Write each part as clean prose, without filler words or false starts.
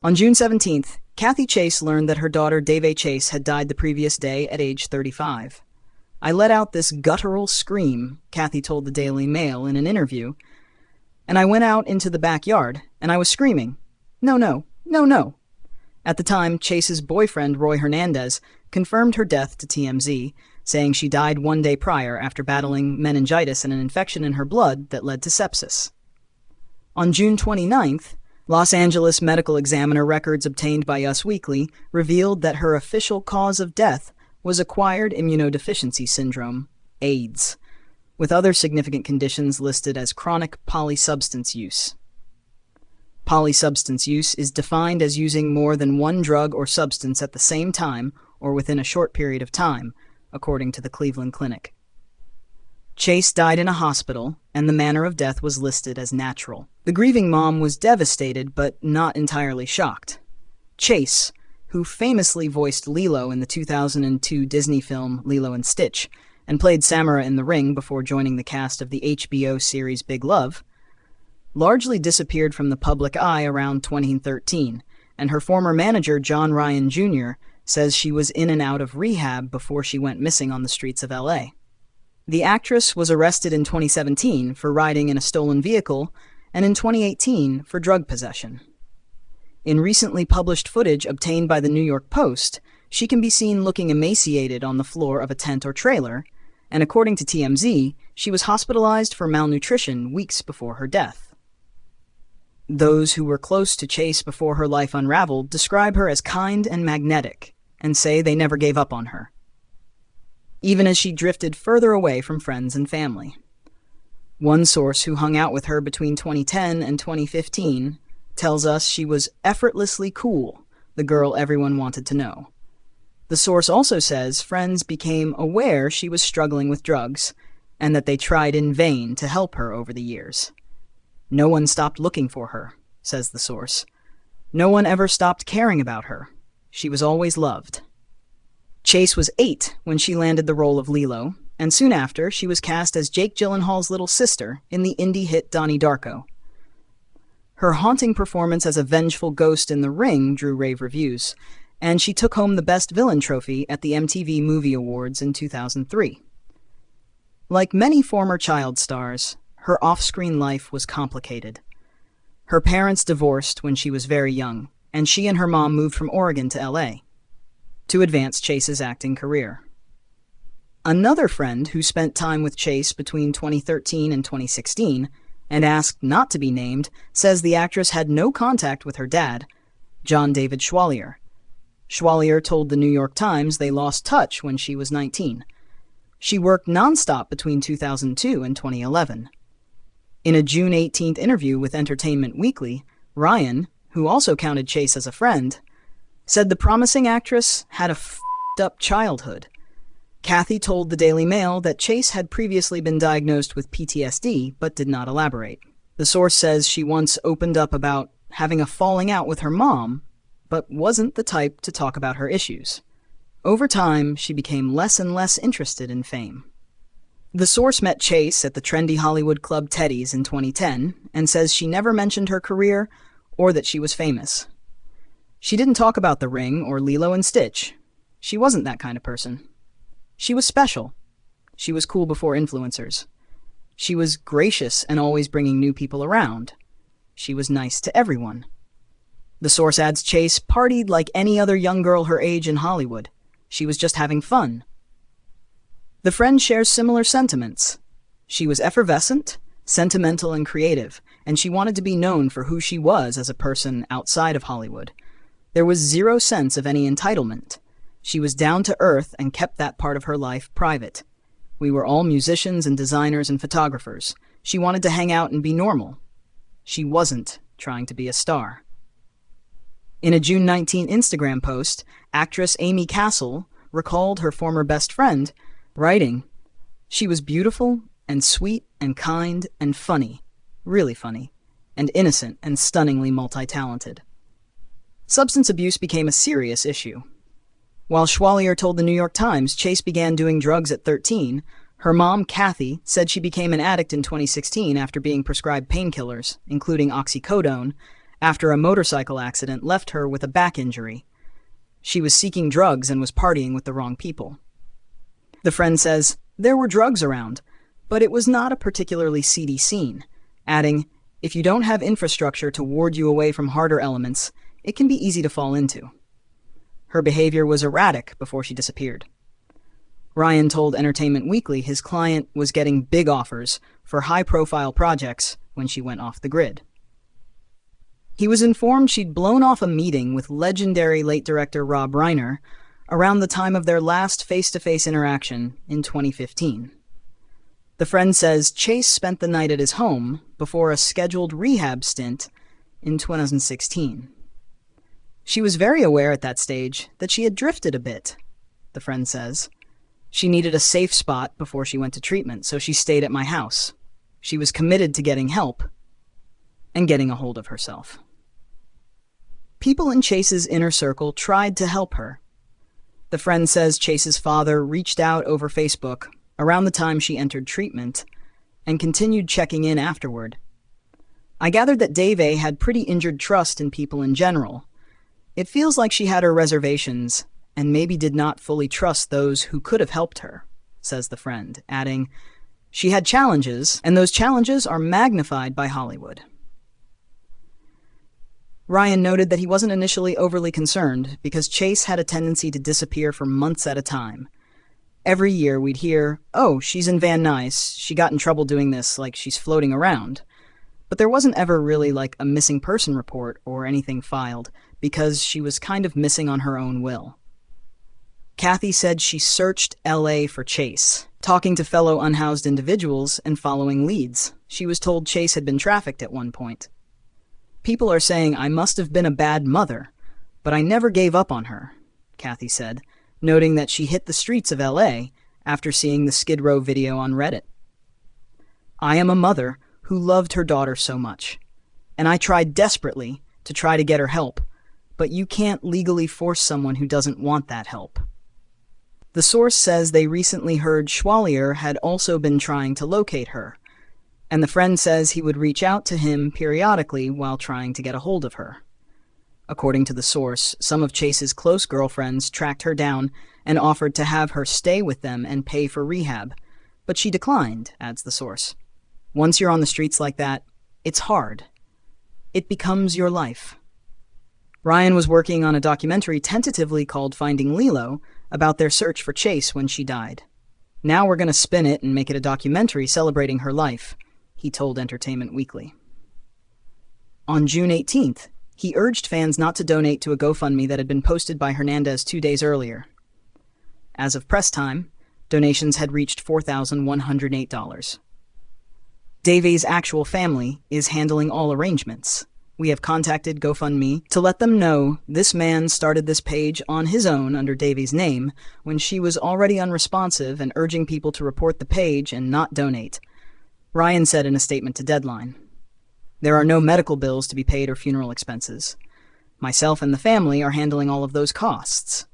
On June 17th, Cathy Chase learned that her daughter Daveigh Chase had died the previous day at age 35. "I let out this guttural scream," Cathy told the Daily Mail in an interview, "and I went out into the backyard, and I was screaming, 'No, no, no, no.'" At the time, Chase's boyfriend, Roy Hernandez, confirmed her death to TMZ, saying she died one day prior after battling meningitis and an infection in her blood that led to sepsis. On June 29th, Los Angeles Medical Examiner records obtained by Us Weekly revealed that her official cause of death was acquired immunodeficiency syndrome, AIDS, with other significant conditions listed as chronic polysubstance use. Polysubstance use is defined as using more than one drug or substance at the same time or within a short period of time, according to the Cleveland Clinic. Chase died in a hospital, and the manner of death was listed as natural. The grieving mom was devastated but not entirely shocked. Chase, who famously voiced Lilo in the 2002 Disney film Lilo and Stitch, and played Samara in The Ring before joining the cast of the HBO series Big Love, largely disappeared from the public eye around 2013, and her former manager, John Ryan Jr., says she was in and out of rehab before she went missing on the streets of LA. The actress was arrested in 2017 for riding in a stolen vehicle and in 2018 for drug possession. In recently published footage obtained by the New York Post, she can be seen looking emaciated on the floor of a tent or trailer, and according to TMZ, she was hospitalized for malnutrition weeks before her death. Those who were close to Chase before her life unraveled describe her as kind and magnetic, and say they never gave up on her, even as she drifted further away from friends and family. One source who hung out with her between 2010 and 2015 tells us she was effortlessly cool, the girl everyone wanted to know. The source also says friends became aware she was struggling with drugs, and that they tried in vain to help her over the years. "No one stopped looking for her," says the source. "No one ever stopped caring about her. She was always loved." Chase was 8 when she landed the role of Lilo, and soon after, she was cast as Jake Gyllenhaal's little sister in the indie hit Donnie Darko. Her haunting performance as a vengeful ghost in The Ring drew rave reviews, and she took home the Best Villain trophy at the MTV Movie Awards in 2003. Like many former child stars, her off-screen life was complicated. Her parents divorced when she was very young, and she and her mom moved from Oregon to LA to advance Chase's acting career. Another friend who spent time with Chase between 2013 and 2016 and asked not to be named says the actress had no contact with her dad, John David Schwalier. Schwalier told the New York Times they lost touch when she was 19. She worked nonstop between 2002 and 2011. In a June 18th interview with Entertainment Weekly, Ryan, who also counted Chase as a friend, said the promising actress had a f***ed-up childhood. Cathy told the Daily Mail that Chase had previously been diagnosed with PTSD, but did not elaborate. The source says she once opened up about having a falling out with her mom, but wasn't the type to talk about her issues. Over time, she became less and less interested in fame. The source met Chase at the trendy Hollywood club Teddy's in 2010 and says she never mentioned her career or that she was famous. She didn't talk about The Ring or Lilo and Stitch. She wasn't that kind of person. She was special. She was cool before influencers. She was gracious and always bringing new people around. She was nice to everyone. The source adds Chase partied like any other young girl her age in Hollywood. She was just having fun. The friend shares similar sentiments. She was effervescent, sentimental, and creative, and she wanted to be known for who she was as a person outside of Hollywood. There was zero sense of any entitlement. She was down to earth and kept that part of her life private. We were all musicians and designers and photographers. She wanted to hang out and be normal. She wasn't trying to be a star. In a June 19 Instagram post, actress Amy Castle recalled her former best friend, writing, "She was beautiful and sweet and kind and funny, really funny, and innocent and stunningly multi-talented." Substance abuse became a serious issue. While Schwalier told the New York Times Chase began doing drugs at 13, her mom, Cathy, said she became an addict in 2016 after being prescribed painkillers, including oxycodone, after a motorcycle accident left her with a back injury. She was seeking drugs and was partying with the wrong people. The friend says, "There were drugs around, but it was not a particularly seedy scene," adding, "If you don't have infrastructure to ward you away from harder elements, it can be easy to fall into." Her behavior was erratic before she disappeared. Ryan told Entertainment Weekly his client was getting big offers for high-profile projects when she went off the grid. He was informed she'd blown off a meeting with legendary late director Rob Reiner around the time of their last face-to-face interaction in 2015. The friend says Chase spent the night at his home before a scheduled rehab stint in 2016. She was very aware at that stage that she had drifted a bit, the friend says. She needed a safe spot before she went to treatment, so she stayed at my house. She was committed to getting help and getting a hold of herself. People in Chase's inner circle tried to help her. The friend says Chase's father reached out over Facebook around the time she entered treatment and continued checking in afterward. "I gathered that Daveigh had pretty injured trust in people in general. It feels like she had her reservations and maybe did not fully trust those who could have helped her," says the friend, adding, "She had challenges, and those challenges are magnified by Hollywood." Ryan noted that he wasn't initially overly concerned because Chase had a tendency to disappear for months at a time. Every year we'd hear, "Oh, she's in Van Nuys, she got in trouble doing this, like she's floating around." But there wasn't ever really like a missing person report or anything filed because she was kind of missing on her own will. Cathy said she searched LA for Chase, talking to fellow unhoused individuals and following leads. She was told Chase had been trafficked at one point. "People are saying I must have been a bad mother, but I never gave up on her," Cathy said, noting that she hit the streets of LA after seeing the Skid Row video on Reddit. "I am a mother who loved her daughter so much, and I tried desperately to try to get her help, but you can't legally force someone who doesn't want that help." The source says they recently heard Schwalier had also been trying to locate her, and the friend says he would reach out to him periodically while trying to get a hold of her. According to the source, some of Chase's close girlfriends tracked her down and offered to have her stay with them and pay for rehab, but she declined, adds the source. "Once you're on the streets like that, it's hard. It becomes your life." Ryan was working on a documentary tentatively called Finding Lilo about their search for Chase when she died. "Now we're going to spin it and make it a documentary celebrating her life," he told Entertainment Weekly. On June 18th, he urged fans not to donate to a GoFundMe that had been posted by Hernandez 2 days earlier. As of press time, donations had reached $4,108. Daveigh's actual family is handling all arrangements. "We have contacted GoFundMe to let them know this man started this page on his own under Daveigh's name when she was already unresponsive and urging people to report the page and not donate," Ryan said in a statement to Deadline. "There are no medical bills to be paid or funeral expenses. Myself and the family are handling all of those costs."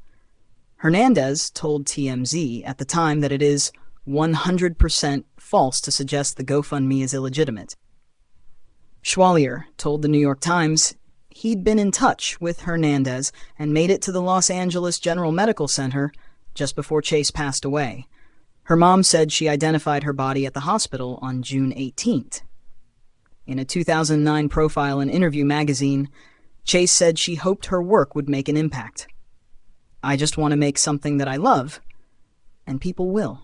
Hernandez told TMZ at the time that it is 100% false to suggest the GoFundMe is illegitimate. Schwalier told the New York Times he'd been in touch with Hernandez and made it to the Los Angeles General Medical Center just before Chase passed away. Her mom said she identified her body at the hospital on June 18th. In a 2009 profile in Interview magazine, Chase said she hoped her work would make an impact. "I just want to make something that I love, and people will."